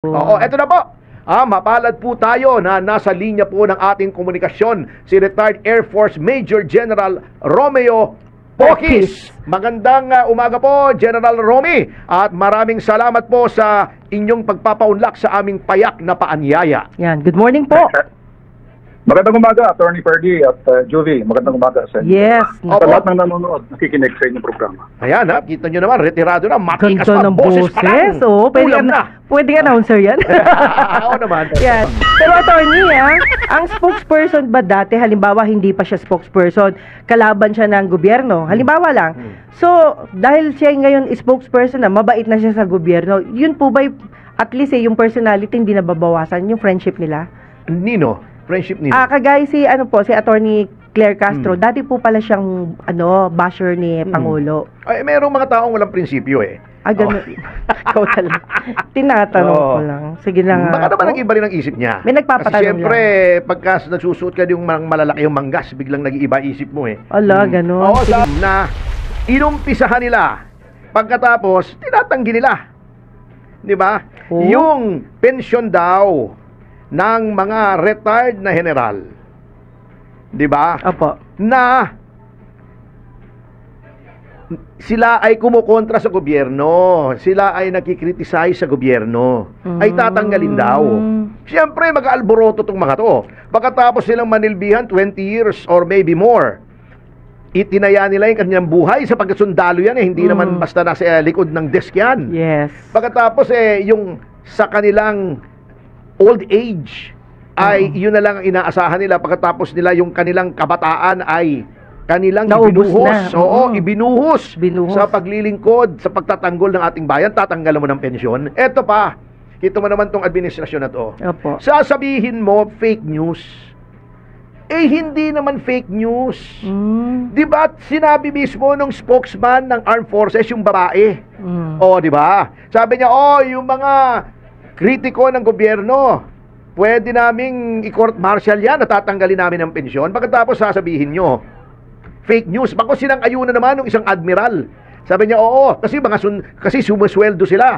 Oo, eto na po. Mapalad po tayo na nasa linya po ng ating komunikasyon si retired Air Force Major General Romeo Poquis. Magandang umaga po, General Romy. At maraming salamat po sa inyong pagpapaunlak sa aming payak na paanyaya. Yan, good morning po. Magandang umaga, Attorney Ferdy at Juvie. Magandang umaga sa inyo. Yes. Sa lahat ng nanonood, nakikinig sa inyong programa. Ayan kita nyo naman, retirado na, matikas Ganda pa, ng boses pa lang. Oo, Ulam na. pwedeng announcer yan. Oo naman. Yan. Pero attorney, ang spokesperson ba dati, halimbawa hindi pa siya spokesperson, kalaban siya ng gobyerno, halimbawa lang. So, dahil siya ngayon spokesperson na, mabait na siya sa gobyerno, yun po ba, at least yung personality hindi nababawasan, yung friendship nila? Nino? Friendship nino? Kagaya si Attorney Claire Castro, dati po pala siyang basher ni Pangulo. Ay, merong mga taong walang prinsipyo eh. Ganun. Ikaw talaga. Tinatanong ko lang. Sige na nga. Baka naman nag-iba rin ang isip niya. May nagpapatanong Kasi siyempre, pagka nagsusuot ka yung malalaki yung manggas, biglang nag-iiba isip mo eh. Ala, ganun. Oo, na inumpisahan nila. Pagkatapos, tinatanggi nila. Di ba? Oh. Yung pension daw ng mga retired na general. Di ba? Opo. Na sila ay kumukontra sa gobyerno, sila ay nakikriticize sa gobyerno, ay tatanggalin daw. Siyempre, mag-aalboroto itong mga to. Pagkatapos silang manilbihan 20 years or maybe more, itinaya nila yung kanyang buhay sa pagkasundalo yan hindi naman basta nasa likod ng desk yan. Yes. Pagkatapos yung sa kanilang old age ay yun na lang ang inaasahan nila. Pagkatapos nila yung kanilang kabataan ay kanilang Naubos ibinuhos. na. Oo, ibinuhos Binuhos. sa paglilingkod, sa pagtatanggol ng ating bayan, tatanggalan mo ng pensyon. Eto pa, kita mo naman tong administrasyon na to. Opo. Sasabihin mo, fake news. Hindi naman fake news. Di ba sinabi mismo nung spokesman ng Armed Forces, yung babae? Di ba? Sabi niya, yung mga kritiko ng gobyerno, pwede naming i-court martial yan, natatanggalin namin ng pensyon. Pagkatapos sasabihin nyo, fake news. Bako sinang-ayunan naman ng isang admiral. Sabi niya, kasi sumusweldo sila.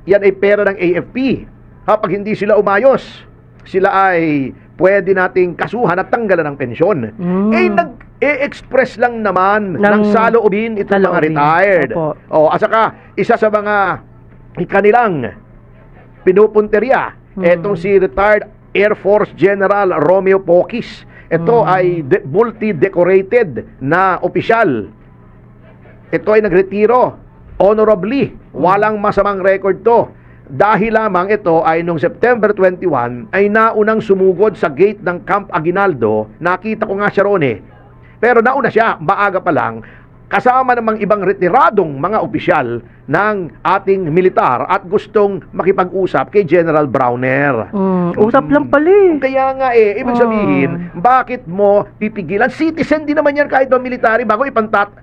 Yan ay pera ng AFP. Pag hindi sila umayos, sila ay pwede nating kasuhan at tanggalan ng pensyon. Nag-express lang naman ng saloobin itong mga retired. At saka, isa sa mga kanilang pinupunteriya, etong si retired Air Force General Romeo Poquis. Ito ay multi-decorated na opisyal. Ito ay nagretiro honorably. Walang masamang record to. Dahil lamang ito ay noong September 21 ay naunang sumugod sa gate ng Camp Aguinaldo. Nakita ko nga siya roon eh. Pero nauna siya, maaga pa lang, kasama namang ibang retiradong mga opisyal ng ating militar at gustong makipag-usap kay General Browner. Usap lang pala eh. Kaya nga ibig sabihin, bakit mo pipigilan? Citizen din naman yan kahit ba military, bago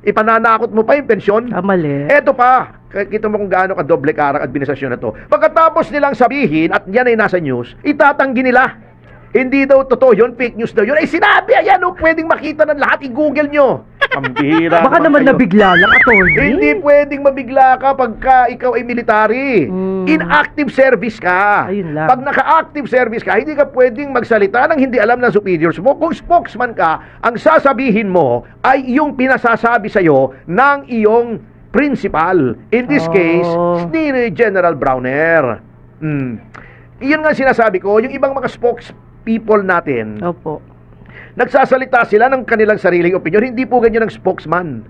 ipananakot mo pa yung pensyon. Mali. Eto pa, kita mo kung gaano ka doble karang administrasyon na to. Pagkatapos nilang sabihin, at yan ay nasa news, itatanggi nila. Hindi daw totoo yun, fake news daw yun. Sinabi, pwedeng makita ng lahat, i-google nyo. Pambihira. Baka naman nabigla lang, attorney. Hindi pwedeng mabigla ka pagka ikaw ay military. Inactive service ka. Ayun lang. Pag naka-active service ka, hindi ka pwedeng magsalita ng hindi alam ng superiors mo. Kung spokesman ka, ang sasabihin mo ay yung pinasasabi sa'yo ng iyong principal. In this case, ni General Browner. Iyon nga sinasabi ko, yung ibang mga spokespeople natin, Opo. nagsasalita sila ng kanilang sariling opinion. Hindi po ganyan ang spokesman.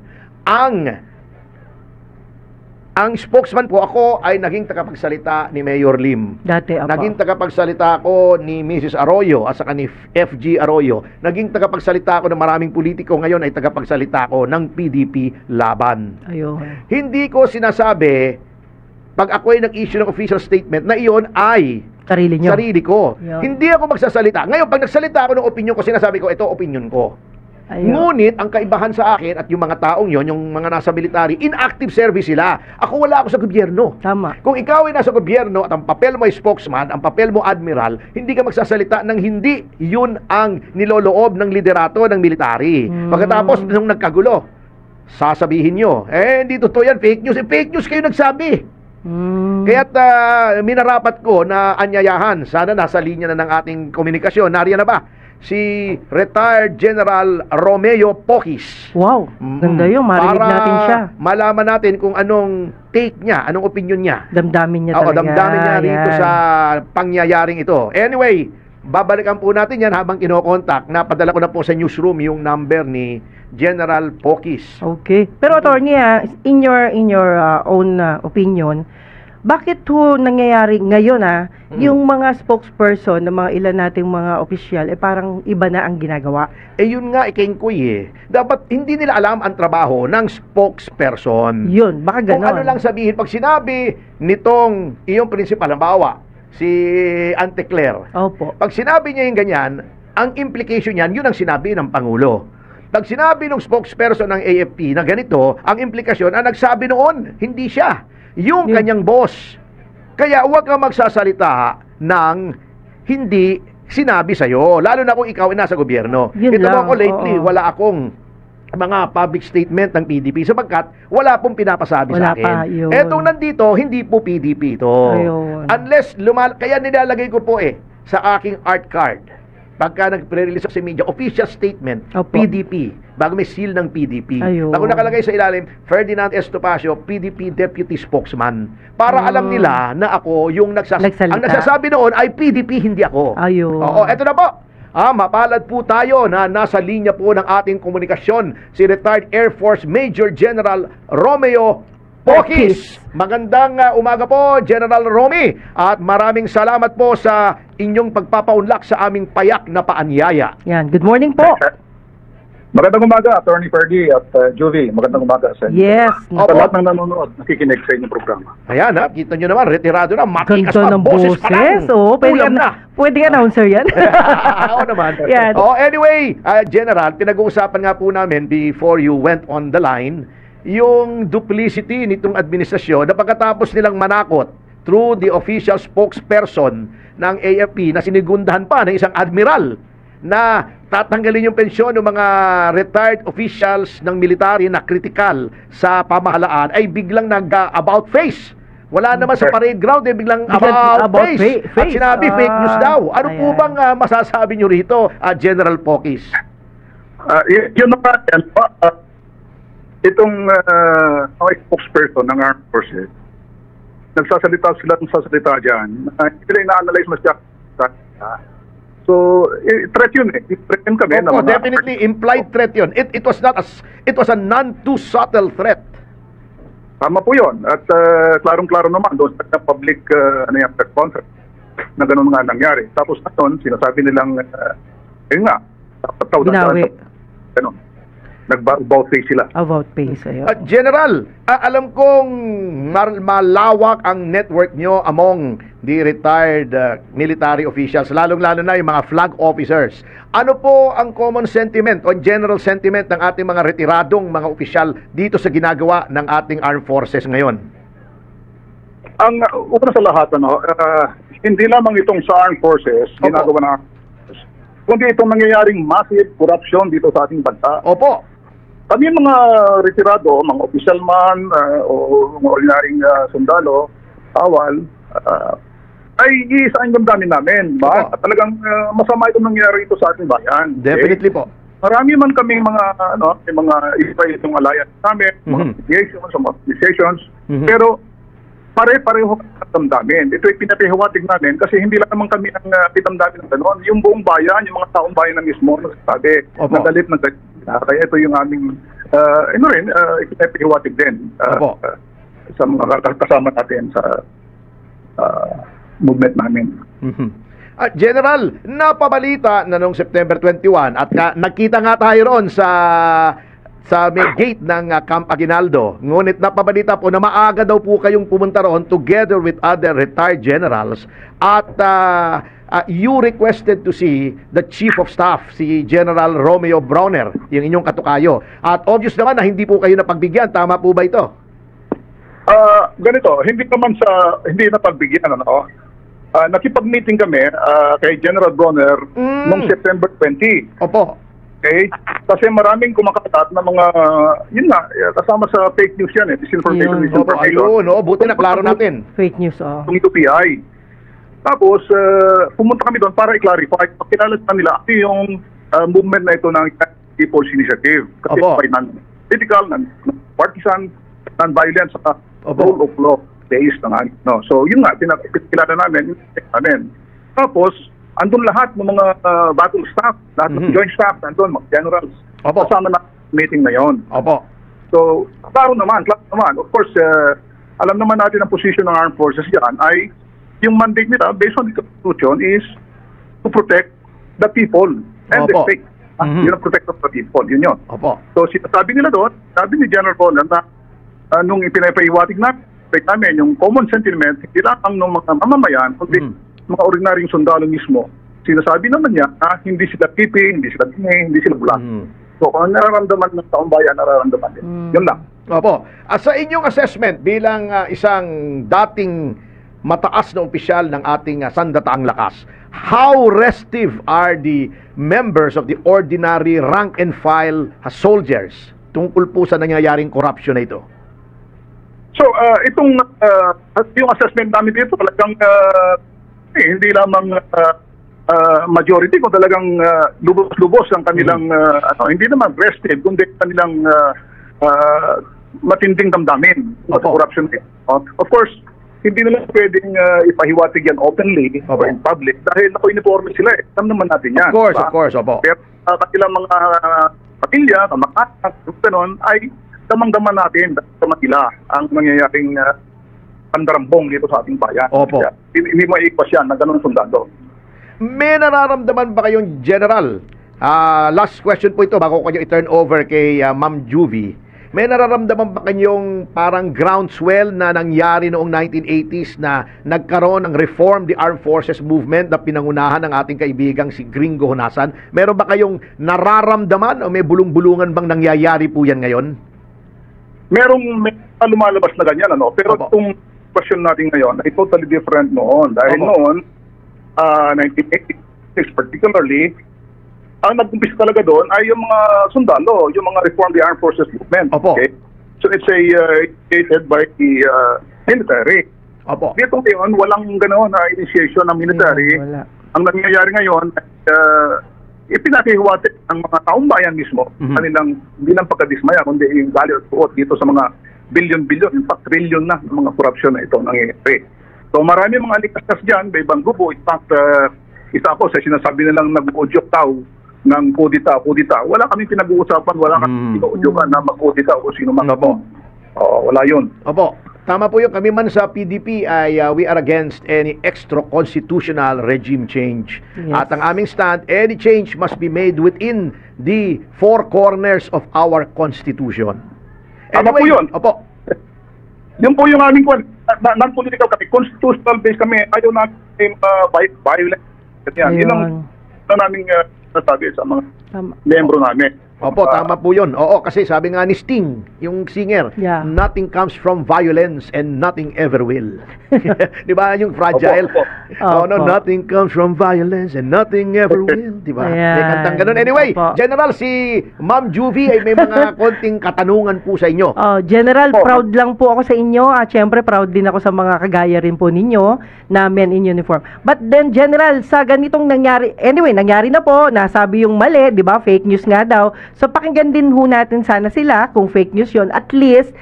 Ang spokesman po, ako ay naging tagapagsalita ni Mayor Lim. Dati, Opo. Naging tagapagsalita ako ni Mrs. Arroyo at saka ni FG Arroyo. Naging tagapagsalita ako ng maraming politiko. Ngayon ay tagapagsalita ako ng PDP Laban. Ayun. Hindi ko sinasabi, pag ako ay nag-issue ng official statement, na iyon ay Sarili nyo. sarili ko. Yeah. Hindi ako magsasalita. Ngayon, pag nagsalita ako ng opinion ko, sinasabi ko, ito opinion ko. Ayun. Ngunit, ang kaibahan sa akin at yung mga taong yon, yung mga nasa military, inactive service sila. Ako wala ako sa gobyerno. Tama. Kung ikaw ay nasa gobyerno at ang papel mo ay spokesman, ang papel mo admiral, hindi ka magsasalita ng hindi yun ang niloloob ng liderato ng military. Pagkatapos, nung nagkagulo, sasabihin nyo, hindi totoo yan, fake news. Fake news kayo nagsabi. Kaya't minarapat ko na anyayahan, sana nasa linya na ng ating komunikasyon. Nariyan na ba? Si Retired General Romeo Poquis. Wow, ganda yun. Marinig natin siya. Malaman natin kung anong take niya, anong opinion niya. Damdamin niya Oo, talaga. damdamin niya rito Yan. sa pangyayaring ito. Anyway, babalikan po natin yan habang kinokontak. Napadala ko na po sa newsroom yung number ni General Poquis. Okay. Pero attorney, in your own opinion, bakit ho nangyayari ngayon yung mga spokesperson ng mga ilan nating mga opisyal parang iba na ang ginagawa? Yun nga, Kengkoy Dapat hindi nila alam ang trabaho ng spokesperson. Yun, baka Kung ganon. ano lang sabihin, pag sinabi nitong iyong principal, halimbawa, si Ante Claire, Opo. pag sinabi niya yung ganyan, ang implication niyan, yun ang sinabi ng Pangulo. Pag sinabi ng spokesperson ng AFP na ganito, ang implikasyon, ang nagsabi noon, hindi siya. Yung kanyang boss. Kaya huwag kang magsasalita ng hindi sinabi sa'yo. Lalo na kung ikaw ay nasa gobyerno. Yun Ito lang, ako lately, oo. wala akong mga public statement ng PDP sapagkat wala pong pinapasabi Wala sa akin. pa, yun. Etong nandito, hindi po PDP ito. Ayun. Unless, kaya nilalagay ko po sa aking art card. Pagka nag-release sa media, official statement, Opo. PDP, bago may seal ng PDP. Ayun. Bago nakalagay sa ilalim, Ferdinand Estopacio, PDP Deputy Spokesman. Para alam nila na ako yung Nagsalita. ang nagsasabi noon ay PDP, hindi ako. Ayun. Oo, eto na po. Mapalad po tayo na nasa linya po ng ating komunikasyon si retired Air Force Major General Romeo Poquis. Magandang umaga po, General Romy. At maraming salamat po sa inyong pagpapaunlak sa aming payak na paanyaya. Yan. Good morning po. Magandang umaga, Attorney Ferdy at Juvie. Magandang umaga sa inyo. Yes. Sa Opo. lahat ng nanonood, nakikinig sa inyong programa. Ayan kita nyo naman, retirado na, matikas Ganto pa, ng boses pa lang. boses. Oo, Ulam na. pwede announcer yan. Oo naman. Yan. Anyway, General, pinag-uusapan nga po namin before you went on the line, yung duplicity nitong administrasyon na pagkatapos nilang manakot through the official spokesperson ng AFP na sinigundahan pa ng isang admiral na tatanggalin yung pensyon ng mga retired officials ng military na critical sa pamahalaan ay biglang nag-about face. Wala naman sa parade ground, biglang about face. At sinabi fake news daw. Ano po bang masasabi nyo rito, General Poquis? Yun naman, itong spokesperson ng Armed Forces, nagsasalita dyan. Hindi nila ina-analyze masyadong. So, threat yun threat yun kami. Opo, definitely implied threat yun. It was a non-too-subtle threat. Tama po yun. At klarong-klaro naman doon sa public press conference na ganun nga nangyari. Tapos naton, sinasabi nilang, yun nga, Binawi. ganun. Nag-about face sila. About face. Ayun. General, alam kong malawak ang network nyo among the retired military officials, lalong-lalo na yung mga flag officers. Ano po ang common sentiment o general sentiment ng ating mga retiradong mga opisyal dito sa ginagawa ng ating armed forces ngayon? Ang una sa lahat, hindi lamang itong sa armed forces, ginagawa ng armed forces, kundi itong nangyayaring massive corruption dito sa ating bansa. Opo. Kami mga retirado, mga official man o mga ordinaryong sundalo, awal, ay iisa ang damdamin namin. Ba? Talagang masama itong nangyayari ito sa ating bayan. Definitely po. Marami man kaming mga mga iba itong alliance namin, mga associations, mga organizations, pero pare-pareho ang damdamin. Ito ay pinapahiwatig namin kasi hindi lang naman kami ang pinamdamin ng gano'n. Yung buong bayan, yung mga taong bayan na mismo, nagsasabi, nagalit. Kaya ito yung aming, ipinapahiwatig din sa mga kasama natin sa movement namin. General, napabalita na noong September 21 at nakita nga tayo roon sa may gate ng Camp Aguinaldo. Ngunit napabalita po na maaga daw po kayong pumunta roon together with other retired generals at you requested to see the Chief of Staff, si General Romeo Browner, yung inyong katukayo. At obvious naman na hindi po kayo napagbigyan. Tama po ba ito? Ganito, hindi na pagbigyan, nakipag-meeting kami kay General Browner noong September 20. Opo. Okay? Kasi maraming kumakatat na mga, yun nga, kasama sa fake news yan disinformation, Yun. misinformation. Ayun, buti na klaro natin. Fake news, Ito PI. Tapos, pumunta kami doon para i-clarify. Pakilala nila ano yung movement na ito ng People's Initiative. Kasi by non-political, non-partisan, non-violent, sa rule of law based na. No? So, yun nga, pinakilala namin. Tapos, andun lahat ng mga battle staff, lahat ng joint staff, andun, mga generals. Kasama na meeting na yon. So, klaro naman. Of course, alam naman natin ang position ng armed forces yan ay yung mandate nila based on the Constitution is to protect the people and the state. Yun ang protect of the people. Yun yun. So, sabi nila doon, sabi ni General Bonner na nung ipinapahiwatig namin yung common sentiment, hindi lang ang mga mamamayan, kundi mga ordinaryong sundalo mismo, sinasabi naman niya na hindi sila kipi, hindi sila tingay, hindi sila bulat. So, kung nararamdaman ng taong bayan, nararamdaman din. Yun lang. Sa inyong assessment bilang isang dating mataas na opisyal ng ating Sandataang Lakas, how restive are the members of the ordinary rank and file soldiers tungkol po sa nangyayaring corruption na ito? So, yung assessment namin dito, talagang hindi lamang majority, kung talagang lubos-lubos ang kanilang, hindi naman restive, kundi kanilang matinding damdamin sa corruption. Of course, hindi nila pwedeng ipahiwatig yan openly or in public dahil nako-uniforme sila Alam naman natin yan. Of course. Pero kanilang mga patilya, kamakatang, gano'n, ay damang-daman natin sa Manila ang nangyayaring pandarambong dito sa ating bayan. Hindi mo iikwas yan na gano'ng sundalo. May nararamdaman ba kayong general? Last question po ito bago ko kayo i-turn over kay Ma'am Juvie. May nararamdaman ba kayong parang groundswell na nangyari noong 1980s na nagkaroon ng Reform the Armed Forces Movement na pinangunahan ng ating kaibigang si Gringo Honasan? Meron ba kayong nararamdaman o may bulong-bulungan bang nangyayari po yan ngayon? May lumalabas na ganyan, pero itong question natin ngayon ay totally different noon. Dahil noon, 1986 particularly, ang nag-umpisa talaga doon ay yung mga sundalo, yung mga Reform the Armed Forces Movement. Okay? So it's created by the military. Dito ngayon, walang gano'n na initiation ng military. Ang nangyayari ngayon, ipinakihiwatig ng mga taong bayan mismo, kanilang hindi lang pagkadismaya, kundi yung value at dito sa mga billion-billion, in fact, trillion na ng mga korupsyon na ito nangyayari. So marami mga likas dyan, may ibang grupo. In fact, isa ako sa sinasabi nilang nag-udyok tao ng kudita. Wala kaming pinag-uusapan, wala kaming pinag-udyokan na mag-kudita o sino man. Wala yun. Tama po yun. Kami man sa PDP ay we are against any extra-constitutional regime change. At ang aming stand, any change must be made within the four corners of our Constitution. Tama po yun. Yun po yung aming non-political kami. Constitutional based kami. Ayaw namin violence. Yun ang naming nasabi sa mga membro namin. Tama po yun. Kasi sabi nga ni Sting, yung singer, nothing comes from violence and nothing ever will. Di ba? Yung Fragile. Nothing comes from violence and nothing ever will. Di ba? May kantang ganun. Anyway, General, si Ma'am Juvie ay may mga konting katanungan po sa inyo. General, proud lang po ako sa inyo. At syempre, proud din ako sa mga kagaya rin po ninyo na men in uniform. But then, General, sa ganitong nangyari, anyway, nangyari na po, nasabi yung mali, di ba? Fake news nga daw. So, pakinggan din ho natin sana sila kung fake news yon. At least,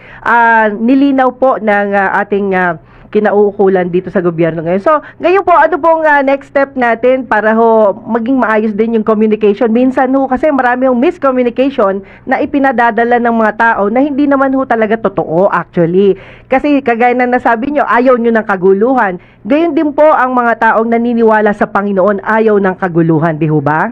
nilinaw po ng ating kinauukulan dito sa gobyerno ngayon. So, ngayon po, ano pong next step natin para ho maging maayos din yung communication? Minsan ho, kasi marami yung miscommunication na ipinadadala ng mga tao na hindi naman ho talaga totoo actually. Kasi kagaya na nasabi nyo, ayaw nyo ng kaguluhan. Gayon din po ang mga taong naniniwala sa Panginoon, ayaw ng kaguluhan, di ho ba?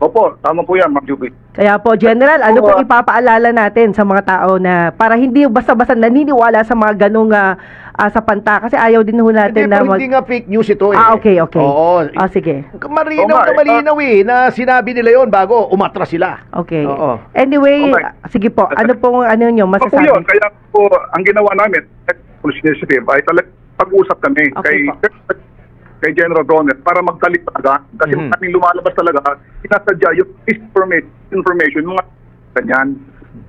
Opo, tama po yan, Ma'am Juvie. Kaya po, General, ano po ipapaalala natin sa mga tao na para hindi basta-basta naniniwala sa mga ganong sa panta? Kasi ayaw din ho natin na hindi nga fake news ito eh. Okay. Sige. Malinaw na sinabi nila yon bago umatras sila. Okay. Anyway, sige po, ano pong nyo masasabi? Yun, kaya po, ang ginawa namin, police initiative, ay talagang pag-usap kami. kay General Roner para magkalit talaga. Kasi maraming lumalabas talaga, sinasadya yung information, mga ganyan.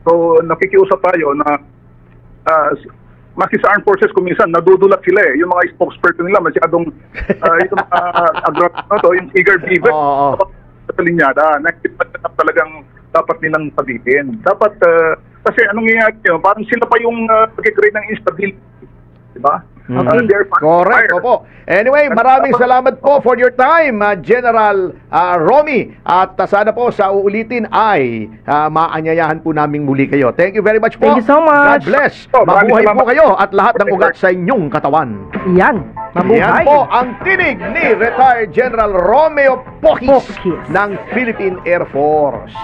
So, nakikiusap tayo na maski sa armed forces kung minsan nadudulat sila yung mga spokesperson nila masyadong yung eager beaver sa linyada na talagang dapat nilang sabihin. Dapat kasi anong nangyayari yun, parang sila pa yung nag-create ng instability, di ba? Correct, opo. Anyway, maraming salamat po for your time, General Romy. At sana po sa uulitin ay maanyayahan po namin muli kayo. Thank you very much po. Thank you so much. God bless. Mabuhay po kayo at lahat ng ugat sa inyong katawan. Yan. Mabuhay. Yan po ang tinig ni retired General Romeo Poquis ng Philippine Air Force.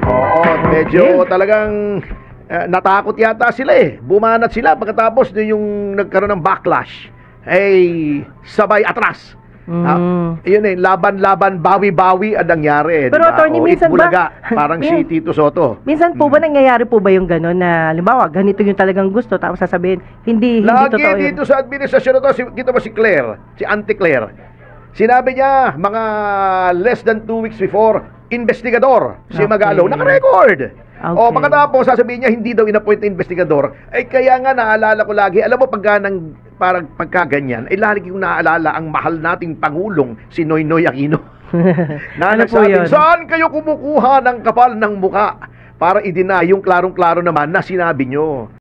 Oo, medyo talagang natakot yata sila bumanat sila pagkatapos yung nagkaroon ng backlash sabay atras. Yun laban-laban, bawi-bawi ang nangyari. Pero attorney, minsan Itbulaga, parang si Tito Soto. Minsan po ba nangyayari po ba yung gano'n na halimbawa ganito yung talagang gusto tapos sasabihin hindi Lagi totoo yun? dito sa administrasyon na to, kita ba si Claire, si Auntie Claire, sinabi niya mga less than 2 weeks before, investigador si Magalo, naka-record. O pagkatapos sasabihin niya hindi daw inappoint na investigador, kaya nga naalala ko lagi, alam mo parang pagkaganyan, lagi kong naaalala ang mahal nating Pangulong si Noynoy Aquino. Na nagsabi, saan kayo kumukuha ng kapal ng muka para i-deny yung klarong-klaro naman na sinabi nyo?